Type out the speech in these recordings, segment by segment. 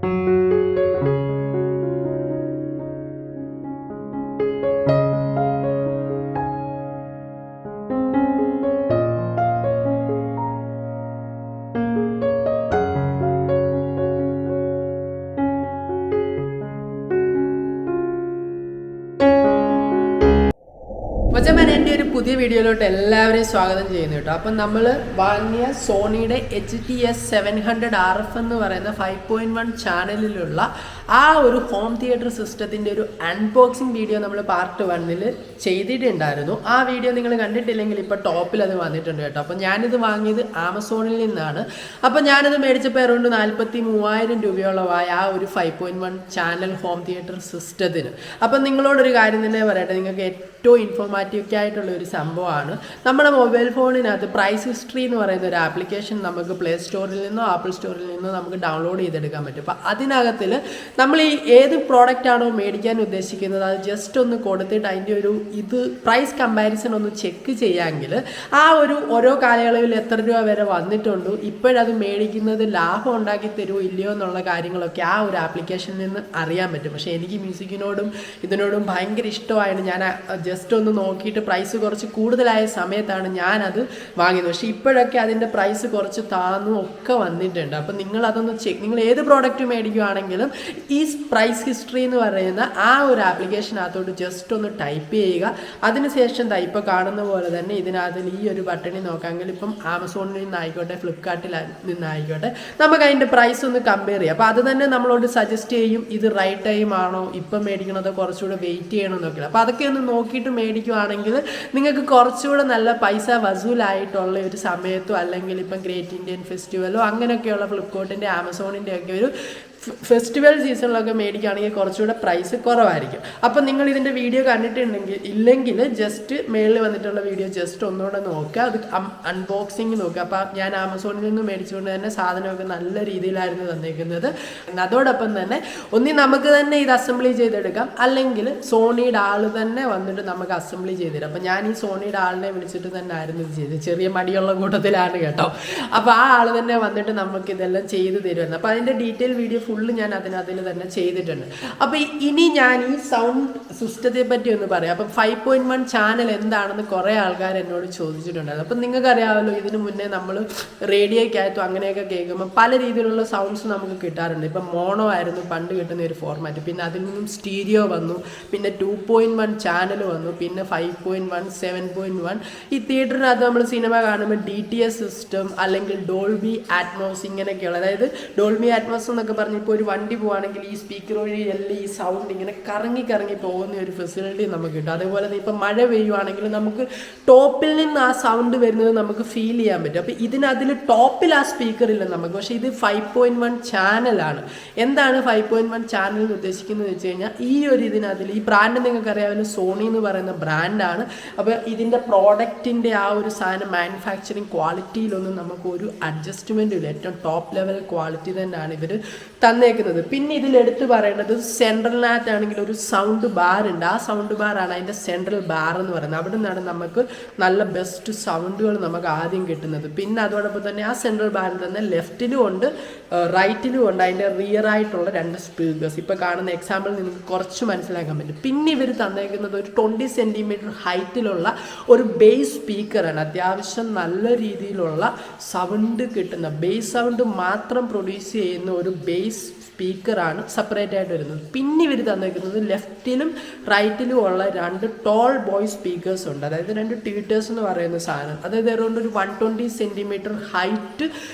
മച്ചമ്മ എൻ്റെ ഒരു പുതിയ വീഡിയോയിലോട്ട് എല്ലാവരെയും സ്വാഗതം ചെയ്യുന്നു കേട്ടോ. അപ്പം നമ്മൾ വാങ്ങിയ സോണിയുടെ HTS700RF എന്ന് പറയുന്ന 5.1 ചാനലിലുള്ള ആ ഒരു ഹോം തിയേറ്റർ സിസ്റ്റത്തിൻ്റെ ഒരു അൺബോക്സിങ് വീഡിയോ നമ്മൾ പാർട്ട് 1 ചെയ്തിട്ടുണ്ടായിരുന്നു. ആ വീഡിയോ നിങ്ങൾ കണ്ടിട്ടില്ലെങ്കിൽ ഇപ്പോൾ ടോപ്പിൽ അത് വന്നിട്ടുണ്ട് കേട്ടോ. അപ്പം ഞാനിത് വാങ്ങിയത് ആമസോണിൽ നിന്നാണ്. അപ്പം ഞാനത് മേടിച്ചപ്പോൾ അറൗണ്ട് 43,000 രൂപയോളമായ ആ ഒരു 5.1 ചാനൽ ഹോം തിയേറ്റർ സിസ്റ്റത്തിന്. അപ്പം നിങ്ങളോടൊരു കാര്യം തന്നെ പറയട്ടെ, നിങ്ങൾക്ക് ഏറ്റവും ഇൻഫോർമാറ്റീവ് ആയിട്ടുള്ള ഒരു സംഭവമാണ്. നമ്മുടെ മൊബൈൽ ഫോണിനകത്ത് പ്രൈസ് ഹിസ്റ്ററി എന്ന് പറയുന്ന ഒരു ആപ്ലിക്കേഷൻ നമുക്ക് പ്ലേ സ്റ്റോറിൽ നിന്നോ ആപ്പിൾ സ്റ്റോറിൽ നിന്നോ നമുക്ക് ഡൗൺലോഡ് ചെയ്തെടുക്കാൻ പറ്റും. അപ്പം അതിനകത്തിൽ നമ്മൾ ഈ ഏത് പ്രോഡക്റ്റ് ആണോ മേടിക്കാൻ ഉദ്ദേശിക്കുന്നത് അത് ജസ്റ്റ് ഒന്ന് കൊടുത്തിട്ട് അതിൻ്റെ ഒരു പ്രൈസ് കമ്പാരിസൺ ഒന്ന് ചെക്ക് ചെയ്യാമെങ്കിൽ ആ ഒരു ഓരോ കാലയളവിൽ എത്ര രൂപ വരെ വന്നിട്ടുണ്ടോ, ഇപ്പോഴത് മേടിക്കുന്നത് ലാഭം ഉണ്ടാക്കി തരുമോ ഇല്ലയോ എന്നുള്ള കാര്യങ്ങളൊക്കെ ആ ഒരു ആപ്ലിക്കേഷനിൽ നിന്ന് അറിയാൻ പറ്റും. പക്ഷേ എനിക്ക് മ്യൂസിക്കിനോടും ഇതിനോടും ഭയങ്കര ഇഷ്ടമായിട്ട് ഞാൻ ജസ്റ്റ് ഒന്ന് നോക്കിയിട്ട് പ്രൈസ് കുറച്ച് കൂടുതലായ സമയത്താണ് ഞാനത് വാങ്ങിയത്. പക്ഷേ ഇപ്പോഴൊക്കെ അതിൻ്റെ പ്രൈസ് കുറച്ച് താന്നും ഒക്കെ വന്നിട്ടുണ്ട്. അപ്പം നിങ്ങളതൊന്ന് നിങ്ങൾ ഏത് പ്രോഡക്റ്റ് മേടിക്കുകയാണെങ്കിലും ഈ പ്രൈസ് ഹിസ്റ്ററി എന്ന് പറയുന്ന ആ ഒരു ആപ്ലിക്കേഷനകത്തോട്ട് ജസ്റ്റ് ഒന്ന് ടൈപ്പ് ചെയ്യുക. അതിനുശേഷം ഇപ്പോൾ കാണുന്ന പോലെ തന്നെ ഇതിനകത്ത് ഈ ഒരു ബട്ടണിൽ നോക്കാമെങ്കിൽ ഇപ്പം ആമസോണിൽ നിന്നായിക്കോട്ടെ ഫ്ലിപ്കാർട്ടിൽ നിന്നായിക്കോട്ടെ നമുക്ക് അതിൻ്റെ പ്രൈസ് ഒന്ന് കമ്പയർ ചെയ്യാം. അപ്പോൾ അത് തന്നെ നമ്മളോട് സജസ്റ്റ് ചെയ്യും ഇത് റൈറ്റ് ടൈം ആണോ, ഇപ്പം മേടിക്കണത് കുറച്ചുകൂടെ വെയിറ്റ് ചെയ്യണമെന്നൊക്കെ. അപ്പോൾ അതൊക്കെ ഒന്ന് നോക്കിയിട്ട് മേടിക്കുകയാണെങ്കിൽ നിങ്ങൾക്ക് കുറച്ചുകൂടെ നല്ല പൈസ വസൂലായിട്ടുള്ള ഒരു സമയത്തോ അല്ലെങ്കിൽ ഇപ്പം ഗ്രേറ്റ് ഇന്ത്യൻ ഫെസ്റ്റിവലോ അങ്ങനെയൊക്കെയുള്ള ഫ്ലിപ്കാർട്ടിൻ്റെ ആമസോണിൻ്റെ ഒക്കെ ഒരു ഫെസ്റ്റിവൽ സീസണിലൊക്കെ മേടിക്കുകയാണെങ്കിൽ കുറച്ചുകൂടെ പ്രൈസ് കുറവായിരിക്കും. അപ്പം നിങ്ങൾ ഇതിൻ്റെ വീഡിയോ ഇല്ലെങ്കിൽ ജസ്റ്റ് മേളിൽ വന്നിട്ടുള്ള വീഡിയോ ജസ്റ്റ് ഒന്നുകൂടെ നോക്കുക, അത് അൺബോക്സിങ് നോക്കുക. അപ്പം ഞാൻ ആമസോണിൽ നിന്ന് മേടിച്ചുകൊണ്ട് തന്നെ സാധനമൊക്കെ നല്ല രീതിയിലായിരുന്നു തന്നേക്കുന്നത്. അതോടൊപ്പം തന്നെ നമുക്ക് തന്നെ ഇത് അസംബ്ലി ചെയ്തെടുക്കാം, അല്ലെങ്കിൽ സോണിയുടെ ആൾ തന്നെ വന്നിട്ട് നമുക്ക് അസംബ്ലി ചെയ്തുതരും. അപ്പം ഞാൻ ഈ സോണിയുടെ ആളിനെ വിളിച്ചിട്ട് തന്നെ ആയിരുന്നു ഇത് ചെയ്തത്. ചെറിയ മടിയുള്ള കൂട്ടത്തിലാണ് കേട്ടോ. അപ്പോൾ ആ ആൾ തന്നെ വന്നിട്ട് നമുക്ക് ഇതെല്ലാം ചെയ്ത് തരുമായിരുന്നു. അപ്പോൾ അതിൻ്റെ ഡീറ്റെയിൽ വീഡിയോ ഫുള്ള് ഞാൻ അതിൽ തന്നെ ചെയ്തിട്ടുണ്ട്. അപ്പോൾ ഇനി ഞാൻ ഈ സൗണ്ട് സിസ്റ്റത്തെ പറ്റി ഒന്ന് പറയാം. അപ്പം 5.1 ചാനൽ എന്താണെന്ന് കുറേ ആൾക്കാർ എന്നോട് ചോദിച്ചിട്ടുണ്ടായിരുന്നു. അപ്പം നിങ്ങൾക്കറിയാമല്ലോ, ഇതിന് മുന്നേ നമ്മൾ റേഡിയോയ്ക്കകത്തും അങ്ങനെയൊക്കെ കേൾക്കുമ്പോൾ പല രീതിയിലുള്ള സൗണ്ട്സ് നമുക്ക് കിട്ടാറുണ്ട്. ഇപ്പം മോണോ ആയിരുന്നു പണ്ട് കിട്ടുന്ന ഒരു ഫോർമാറ്റ്, പിന്നെ അതിൽ നിന്നും സ്റ്റീരിയോ വന്നു, പിന്നെ 2.1 ചാനൽ വന്നു, പിന്നെ 5.1 7.1. ഈ തിയേറ്ററിനകത്ത് നമ്മൾ സിനിമ കാണുമ്പോൾ DTS സിസ്റ്റം അല്ലെങ്കിൽ ഡോൾബി ആറ്റ്മോസ് ഇങ്ങനെയൊക്കെയുള്ള, അതായത് ഡോൾബി ആറ്റ്മോസ് എന്നൊക്കെ പറഞ്ഞ് ഇപ്പോൾ ഒരു വണ്ടി പോവുകയാണെങ്കിൽ ഈ സ്പീക്കർ വഴി എല്ലാം ഈ സൗണ്ട് ഇങ്ങനെ കറങ്ങി പോകുന്ന ഒരു ഫെസിലിറ്റി നമുക്ക് കിട്ടും. അതേപോലെ തന്നെ ഇപ്പം മഴ പെയ്യുവാണെങ്കിൽ നമുക്ക് ടോപ്പിൽ നിന്ന് ആ സൗണ്ട് വരുന്നത് നമുക്ക് ഫീൽ ചെയ്യാൻ പറ്റും. അപ്പോൾ അതിൽ ടോപ്പിൽ ആ സ്പീക്കർ ഇല്ല നമുക്ക്, പക്ഷേ ഇത് 5.1 ചാനലാണ്. എന്താണ് 5.1 ചാനൽ എന്ന് ഉദ്ദേശിക്കുന്നത് വെച്ച് കഴിഞ്ഞാൽ ഈ ഒരു ഇതിനകത്തിൽ ഈ ബ്രാൻഡ് നിങ്ങൾക്ക് അറിയാമല്ലോ, സോണി എന്ന് പറയുന്ന ബ്രാൻഡാണ്. അപ്പോൾ ഇതിൻ്റെ പ്രോഡക്റ്റിൻ്റെ ആ ഒരു സാധനം മാനുഫാക്ചറിങ് ക്വാളിറ്റിയിലൊന്നും നമുക്ക് ഒരു അഡ്ജസ്റ്റ്മെൻറ്റും ഇല്ല. ഏറ്റവും ടോപ്പ് ലെവൽ ക്വാളിറ്റി തന്നെയാണ് ഇവർ തന്നേക്കുന്നത്. പിന്നെ ഇതിലെടുത്ത് പറയേണ്ടത് സെൻട്രലിനകത്താണെങ്കിൽ ഒരു സൗണ്ട് ബാർ ഉണ്ട്. ആ സൗണ്ട് ബാറാണ് അതിൻ്റെ സെൻട്രൽ ബാർ എന്ന് പറയുന്നത്. അവിടെ നിന്നാണ് നമുക്ക് നല്ല ബെസ്റ്റ് സൗണ്ടുകൾ നമുക്ക് ആദ്യം കിട്ടുന്നത്. പിന്നെ അതോടൊപ്പം തന്നെ ആ സെൻട്രൽ ബാറിൽ തന്നെ ലെഫ്റ്റിലും ഉണ്ട് റൈറ്റിലും ഉണ്ട് അതിൻ്റെ റിയർ ആയിട്ടുള്ള 2 സ്പീക്കേഴ്സ്. ഇപ്പോൾ കാണുന്ന എക്സാമ്പിൾ നിങ്ങൾക്ക് കുറച്ച് മനസ്സിലാക്കാൻ പറ്റും. പിന്നെ ഇവർ തന്നേക്കുന്നത് ഒരു 20 സെൻറ്റിമീറ്റർ ഹൈറ്റിലുള്ള ഒരു ബേസ് സ്പീക്കറാണ്. അത്യാവശ്യം നല്ല രീതിയിലുള്ള സൗണ്ട് കിട്ടുന്ന, ബേസ് സൗണ്ട് മാത്രം പ്രൊഡ്യൂസ് ചെയ്യുന്ന ഒരു ബേസ് സ്പീക്കറാണ് സെപ്പറേറ്റ് ആയിട്ട് വരുന്നത്. പിന്നെ ഇവർ തന്നിരിക്കുന്നത് ലെഫ്റ്റിലും റൈറ്റിലും ഉള്ള 2 ടോൾ ബോയ് സ്പീക്കേഴ്സ് ഉണ്ട്, അതായത് 2 ട്വീറ്റേഴ്സ് എന്ന് പറയുന്ന സാധനം. അതായത് അറൗണ്ട് ഒരു 120 സെൻറ്റിമീറ്റർ ഹൈറ്റ്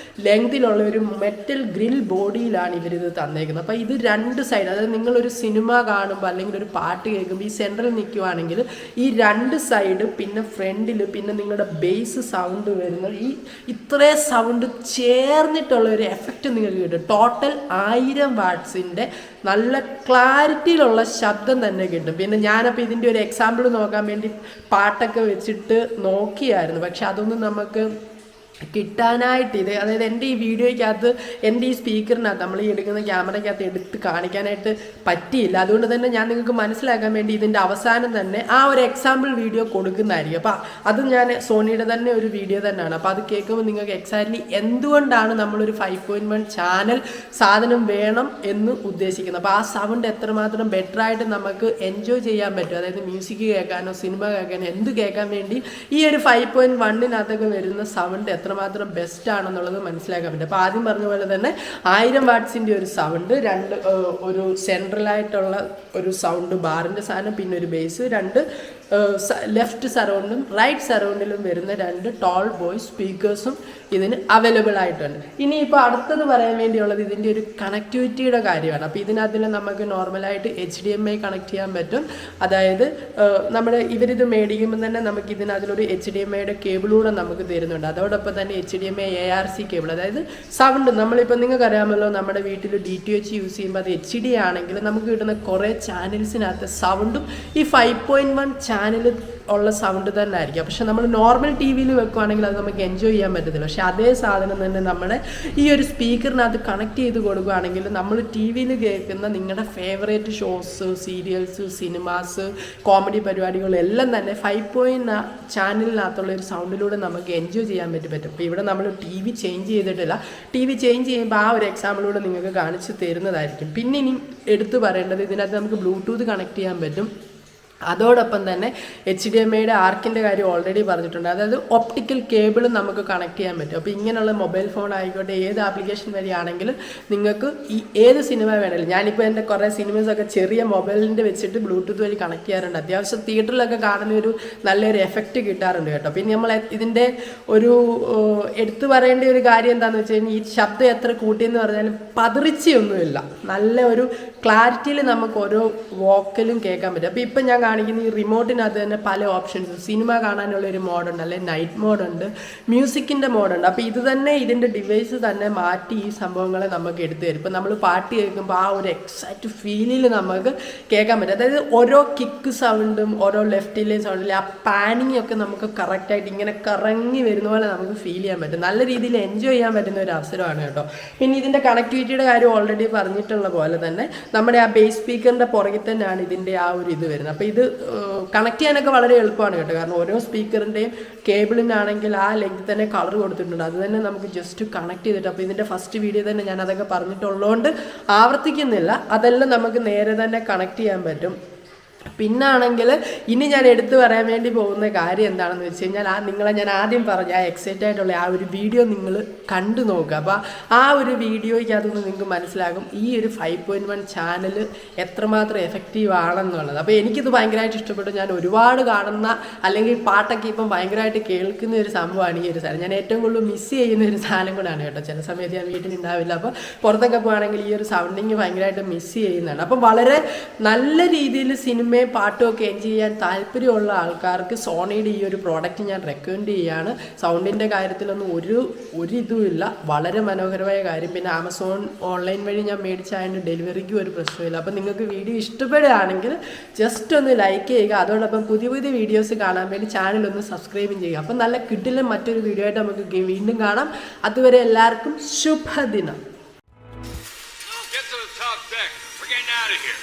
ലെങ്തിലുള്ള ഒരു മെറ്റൽ ഗ്രിൽ ബോഡിയിലാണ് ഇവരിത് തന്നേക്കുന്നത്. അപ്പോൾ ഇത് 2 സൈഡ്, അതായത് നിങ്ങളൊരു സിനിമ കാണുമ്പോൾ അല്ലെങ്കിൽ ഒരു പാട്ട് കേൾക്കുമ്പോൾ ഈ സെൻട്രൽ നിൽക്കുവാണെങ്കിൽ ഈ 2 സൈഡ്, പിന്നെ ഫ്രണ്ടിൽ, പിന്നെ നിങ്ങളുടെ ബേസ് സൗണ്ട് വരുന്ന ഈ ഇത്രയും സൗണ്ട് ചേർന്നിട്ടുള്ള ഒരു എഫക്റ്റ് നിങ്ങൾക്ക് കിട്ടും. ടോട്ടൽ 1000 വാട്ട്സിൻ്റെ നല്ല ക്ലാരിറ്റിയിലുള്ള ശബ്ദം തന്നെ കിട്ടും. പിന്നെ ഞാനപ്പോൾ ഇതിൻ്റെ ഒരു എക്സാമ്പിൾ നോക്കാൻ വേണ്ടി പാട്ടൊക്കെ വെച്ചിട്ട് നോക്കിയായിരുന്നു, പക്ഷെ അതൊന്നും നമുക്ക് കിട്ടാനായിട്ട് ഇത്, അതായത് എൻ്റെ ഈ വീഡിയോയ്ക്കകത്ത് എൻ്റെ ഈ സ്പീക്കറിനകത്ത് നമ്മൾ ഈ എടുക്കുന്ന ക്യാമറയ്ക്കകത്ത് എടുത്ത് കാണിക്കാനായിട്ട് പറ്റിയില്ല. അതുകൊണ്ട് തന്നെ ഞാൻ നിങ്ങൾക്ക് മനസ്സിലാക്കാൻ വേണ്ടി ഇതിൻ്റെ അവസാനം തന്നെ ആ ഒരു എക്സാമ്പിൾ വീഡിയോ കൊടുക്കുന്നതായിരിക്കും. അപ്പോൾ അത് ഞാൻ സോണിയുടെ തന്നെ ഒരു വീഡിയോ തന്നെയാണ്. അപ്പോൾ അത് കേൾക്കുമ്പോൾ നിങ്ങൾക്ക് എക്സാക്ട്ലി എന്തുകൊണ്ടാണ് നമ്മളൊരു 5.1 ചാനൽ സാധനം വേണം എന്ന് ഉദ്ദേശിക്കുന്നത്. അപ്പോൾ ആ സൗണ്ട് എത്രമാത്രം ബെറ്റർ ആയിട്ട് നമുക്ക് എൻജോയ് ചെയ്യാൻ പറ്റും, അതായത് മ്യൂസിക് കേൾക്കാനോ സിനിമ കേൾക്കാനോ എന്ത് കേൾക്കാൻ വേണ്ടി ഈ ഒരു 5.1-നകത്തൊക്കെ വരുന്ന സൗണ്ട് എത്രമാത്രം ബെസ്റ്റ് ആണെന്നുള്ളത് മനസ്സിലാക്കാൻ പറ്റും. അപ്പോൾ ആദ്യം പറഞ്ഞ പോലെ തന്നെ 1000 വാട്ട്സിൻ്റെ ഒരു സൗണ്ട്, ഒരു സെൻട്രലായിട്ടുള്ള ഒരു സൗണ്ട് ബാറിൻ്റെ സാധനം, പിന്നെ ഒരു ബേസ്, 2 ലെഫ്റ്റ് സറൗണ്ടും റൈറ്റ് സറൗണ്ടിലും വരുന്ന 2 ടോൾ ബോയ് സ്പീക്കേഴ്സും ഇതിന് അവൈലബിൾ ആയിട്ടുണ്ട്. ഇനിയിപ്പോൾ അടുത്തത് പറയാൻ വേണ്ടിയുള്ളത് ഇതിൻ്റെ ഒരു കണക്ടിവിറ്റിയുടെ കാര്യമാണ്. അപ്പോൾ ഇതിനകത്തിൽ നമുക്ക് നോർമലായിട്ട് HDMI കണക്ട് ചെയ്യാൻ പറ്റും. അതായത് ഇവരിത് മേടിക്കുമ്പോൾ തന്നെ നമുക്ക് ഇതിനകത്തിലൊരു HDMIയുടെ കേബിളൂടെ നമുക്ക് തരുന്നുണ്ട്. അതോടൊപ്പം തന്നെ HDMI ARC കേബിൾ, അതായത് സൗണ്ട് നമ്മളിപ്പോൾ നിങ്ങൾക്ക് അറിയാമല്ലോ, നമ്മുടെ വീട്ടിൽ DTH യൂസ് ചെയ്യുമ്പോൾ അത് HD ആണെങ്കിൽ നമുക്ക് കിട്ടുന്ന കുറേ ചാനൽസിനകത്ത് സൗണ്ടും ഈ 5.1 ചാനൽ ഉള്ള സൗണ്ട് തന്നെ ആയിരിക്കും. പക്ഷെ നമ്മൾ നോർമൽ TV-യിൽ വെക്കുകയാണെങ്കിൽ അത് നമുക്ക് എൻജോയ് ചെയ്യാൻ പറ്റത്തില്ല. പക്ഷെ അതേ സാധനം തന്നെ നമ്മുടെ ഈ ഒരു സ്പീക്കറിനകത്ത് കണക്ട് ചെയ്ത് കൊടുക്കുകയാണെങ്കിൽ നമ്മൾ TV-യിൽ കേൾക്കുന്ന നിങ്ങളുടെ favourite shows, serials, cinemas, comedy പരിപാടികളെല്ലാം തന്നെ 5.1 ചാനലിനകത്തുള്ള ഒരു സൗണ്ടിലൂടെ നമുക്ക് എൻജോയ് ചെയ്യാൻ പറ്റും. അപ്പോൾ ഇവിടെ നമ്മൾ TV ചേഞ്ച് ചെയ്തിട്ടില്ല. TV ചേഞ്ച് ചെയ്യുമ്പോൾ ആ ഒരു എക്സാമ്പിളൂടെ നിങ്ങൾക്ക് കാണിച്ച് തരുന്നതായിരിക്കും. പിന്നെ ഇനി എടുത്തു പറയേണ്ടത്, ഇതിനകത്ത് നമുക്ക് ബ്ലൂടൂത്ത് കണക്ട് ചെയ്യാൻ പറ്റും. അതോടൊപ്പം തന്നെ HDMIയുടെ ആർക്കിൻ്റെ കാര്യം ഓൾറെഡി പറഞ്ഞിട്ടുണ്ട്. അതായത് ഒപ്റ്റിക്കൽ കേബിളും നമുക്ക് കണക്ട് ചെയ്യാൻ പറ്റും. അപ്പോൾ ഇങ്ങനെയുള്ള മൊബൈൽ ഫോൺ ആയിക്കോട്ടെ, ഏത് ആപ്ലിക്കേഷൻ വഴിയാണെങ്കിലും നിങ്ങൾക്ക് ഈ ഏത് സിനിമ വേണമെങ്കിലും, ഞാനിപ്പോൾ എൻ്റെ കുറേ സിനിമസൊക്കെ ചെറിയ മൊബൈലിൻ്റെ വെച്ചിട്ട് ബ്ലൂടൂത്ത് വഴി കണക്ട് ചെയ്യാറുണ്ട്. അത്യാവശ്യം തിയേറ്ററിലൊക്കെ കാണുന്ന ഒരു നല്ലൊരു എഫക്റ്റ് കിട്ടാറുണ്ട് കേട്ടോ. പിന്നെ നമ്മൾ ഇതിൻ്റെ ഒരു എടുത്തു പറയേണ്ട ഒരു കാര്യം എന്താണെന്ന് വെച്ച് കഴിഞ്ഞാൽ, ഈ ശബ്ദം എത്ര കൂട്ടിയെന്ന് പറഞ്ഞാലും പതറിച്ചൊന്നുമില്ല, നല്ല ഒരു ക്ലാരിറ്റിയിൽ നമുക്ക് ഓരോ വോക്കലും കേൾക്കാൻ പറ്റും. അപ്പോൾ ഇപ്പം ഞാൻ കാണിക്കുന്ന ഈ റിമോട്ടിനകത്ത് തന്നെ പല ഓപ്ഷൻസ്, സിനിമ കാണാനുള്ള ഒരു മോഡുണ്ട്, അല്ലെങ്കിൽ നൈറ്റ് മോഡുണ്ട്, മ്യൂസിക്കിൻ്റെ മോഡുണ്ട്. അപ്പോൾ ഇത് തന്നെ ഇതിൻ്റെ ഡിവൈസ് തന്നെ മാറ്റി ഈ സംഭവങ്ങളെ നമുക്ക് എടുത്തു തരും. ഇപ്പം നമ്മൾ പാട്ട് കേൾക്കുമ്പോൾ ആ ഒരു എക്സാക്റ്റ് ഫീലിൽ നമുക്ക് കേൾക്കാൻ പറ്റും. അതായത് ഓരോ കിക്ക് സൗണ്ടും ഓരോ ലെഫ്റ്റിലെ സൗണ്ടിലെ ആ പാനിങ് ഒക്കെ നമുക്ക് കറക്റ്റായിട്ട് ഇങ്ങനെ കറങ്ങി വരുന്ന പോലെ നമുക്ക് ഫീൽ ചെയ്യാൻ പറ്റും. നല്ല രീതിയിൽ എൻജോയ് ചെയ്യാൻ പറ്റുന്ന ഒരു അവസരമാണ് കേട്ടോ. പിന്നെ ഇതിൻ്റെ കണക്ടിവിറ്റിയുടെ കാര്യം ഓൾറെഡി പറഞ്ഞിട്ടുള്ള പോലെ തന്നെ നമ്മുടെ ആ ബേസ് സ്പീക്കറിൻ്റെ പുറകിൽ തന്നെയാണ് ഇതിൻ്റെ ആ ഒരു ഇത് വരുന്നത്. അപ്പോൾ ഇത് കണക്ട് ചെയ്യാനൊക്കെ വളരെ എളുപ്പമാണ് കേട്ടോ. കാരണം ഓരോ സ്പീക്കറിൻ്റെയും കേബിളിനാണെങ്കിൽ ആ ലെങ്ത് തന്നെ കളർ കൊടുത്തിട്ടുണ്ട്. അത് തന്നെ നമുക്ക് ജസ്റ്റ് കണക്ട് ചെയ്തിട്ട്, അപ്പോൾ ഇതിൻ്റെ ഫസ്റ്റ് വീഡിയോ തന്നെ ഞാൻ അതൊക്കെ പറഞ്ഞിട്ടുള്ളതുകൊണ്ട് ആവർത്തിക്കുന്നില്ല, അതെല്ലാം നമുക്ക് നേരെ തന്നെ കണക്ട് ചെയ്യാൻ പറ്റും. പിന്നാണെങ്കിൽ ഇനി ഞാൻ എടുത്തു പറയാൻ വേണ്ടി പോകുന്ന കാര്യം എന്താണെന്ന് വെച്ച് കഴിഞ്ഞാൽ, നിങ്ങളെ ഞാൻ ആദ്യം പറഞ്ഞ ആ എക്സൈറ്റ് ആയിട്ടുള്ള ആ ഒരു വീഡിയോ നിങ്ങൾ കണ്ടു നോക്കുക. അപ്പോൾ ആ ഒരു വീഡിയോയ്ക്കകത്തുനിന്ന് നിങ്ങൾക്ക് മനസ്സിലാകും ഈ ഒരു 5.1 ചാനൽ എത്രമാത്രം എഫക്റ്റീവ് ആണെന്നുള്ളത്. അപ്പോൾ എനിക്കിത് ഭയങ്കരമായിട്ട് ഇഷ്ടപ്പെട്ടു. ഞാൻ ഒരുപാട് കാണുന്ന അല്ലെങ്കിൽ പാട്ടൊക്കെ ഇപ്പം ഭയങ്കരമായിട്ട് കേൾക്കുന്ന ഒരു സംഭവമാണ് ഈ ഒരു സാധനം. ഞാൻ ഏറ്റവും കൂടുതൽ മിസ് ചെയ്യുന്ന ഒരു സാധനം കൂടാണ് കേട്ടോ. ചില സമയത്ത് ഞാൻ വീട്ടിലുണ്ടാവില്ല, അപ്പോൾ പുറത്തൊക്കെ പോകുകയാണെങ്കിൽ ഈ ഒരു സൗണ്ടിങ് ഭയങ്കരമായിട്ട് മിസ് ചെയ്യുന്നതാണ്. അപ്പോൾ വളരെ നല്ല രീതിയിൽ സിനിമ പാട്ടുമൊക്കെ എൻജോയ് ചെയ്യാൻ താല്പര്യമുള്ള ആൾക്കാർക്ക് സോണിയുടെ ഈ ഒരു പ്രോഡക്റ്റ് ഞാൻ റെക്കമെൻഡ് ചെയ്യുകയാണ്. സൗണ്ടിൻ്റെ കാര്യത്തിലൊന്നും ഒരു ഇതുമില്ല, വളരെ മനോഹരമായ കാര്യം. പിന്നെ ആമസോൺ ഓൺലൈൻ വഴി ഞാൻ മേടിച്ചതിൻ്റെ ഡെലിവറിക്കും ഒരു പ്രശ്നമില്ല. അപ്പോൾ നിങ്ങൾക്ക് വീഡിയോ ഇഷ്ടപ്പെടുകയാണെങ്കിൽ ജസ്റ്റ് ഒന്ന് ലൈക്ക് ചെയ്യുക. അതോടൊപ്പം പുതിയ പുതിയ വീഡിയോസ് കാണാൻ വേണ്ടി ചാനലൊന്ന് സബ്സ്ക്രൈബും ചെയ്യുക. അപ്പം നല്ല കിടിലൻ മറ്റൊരു വീഡിയോ ആയിട്ട് നമുക്ക് വീണ്ടും കാണാം. അതുവരെ എല്ലാവർക്കും ശുഭദിനം. Get to the top deck. We're getting out of here.